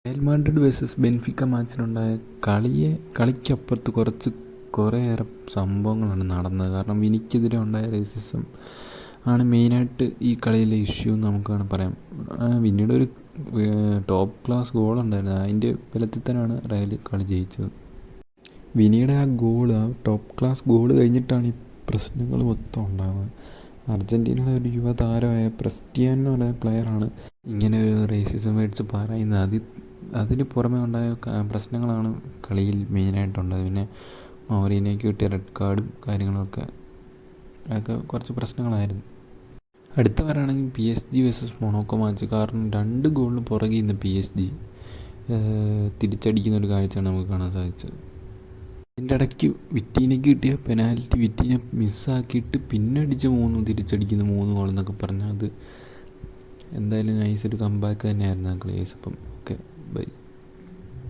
Real Madrid versus Benfica മാച്ചിലുണ്ടായ കളിക്കപ്പുറത്ത് കുറേയേറെ സംഭവങ്ങളാണ് നടന്നത്. കാരണം വിനിക്കെതിരെ ഉണ്ടായ റേസിസം ആണ് മെയിനായിട്ട് ഈ കളിയിലെ ഇഷ്യൂ എന്ന് നമുക്ക് വേണം പറയാം. വിനിയുടെ ഒരു ടോപ്പ് ക്ലാസ് ഗോളുണ്ടായിരുന്നു, അതിൻ്റെ ബലത്തിൽ തന്നെയാണ് റയൽ കളി ജയിച്ചത്. വിനിയുടെ ആ ടോപ്പ് ക്ലാസ് ഗോള് കഴിഞ്ഞിട്ടാണ് ഈ പ്രശ്നങ്ങൾ മൊത്തം ഉണ്ടാകുന്നത്. അർജൻറ്റീനയുടെ ഒരു യുവതാരമായ ക്രിസ്ത്യാനോ എന്ന് പറയുന്ന പ്ലെയറാണ് ഇങ്ങനെ ഒരു റേസിസം വേർഡ്സ് പറയുന്നത്. അതിന് പുറമെ ഉണ്ടായ പ്രശ്നങ്ങളാണ് കളിയിൽ മെയിനായിട്ടുള്ളത്. പിന്നെ മൗറീനോയ്ക്ക് കിട്ടിയ റെഡ് കാർഡും കാര്യങ്ങളൊക്കെ കുറച്ച് പ്രശ്നങ്ങളായിരുന്നു. അടുത്ത പറയുകയാണെങ്കിൽ PSG വേഴ്സസ് മൊണോക്കോ മാച്ച്. കാരണം 2 ഗോളിന് പുറകെ ഇന്ന് PSG തിരിച്ചടിക്കുന്ന ഒരു കാഴ്ചയാണ് നമുക്ക് കാണാൻ സാധിച്ചത്. അതിൻ്റെ ഇടയ്ക്ക് വിറ്റീനയ്ക്ക് കിട്ടിയ പെനാൽറ്റി വിറ്റീന മിസ്സാക്കിയിട്ട് പിന്നെ തിരിച്ചടിക്കുന്ന 3 ഗോൾ എന്നൊക്കെ പറഞ്ഞാൽ അത് എന്തായാലും നൈസൊരു കംബാക്ക് തന്നെയായിരുന്നു ആ കളി. അപ്പം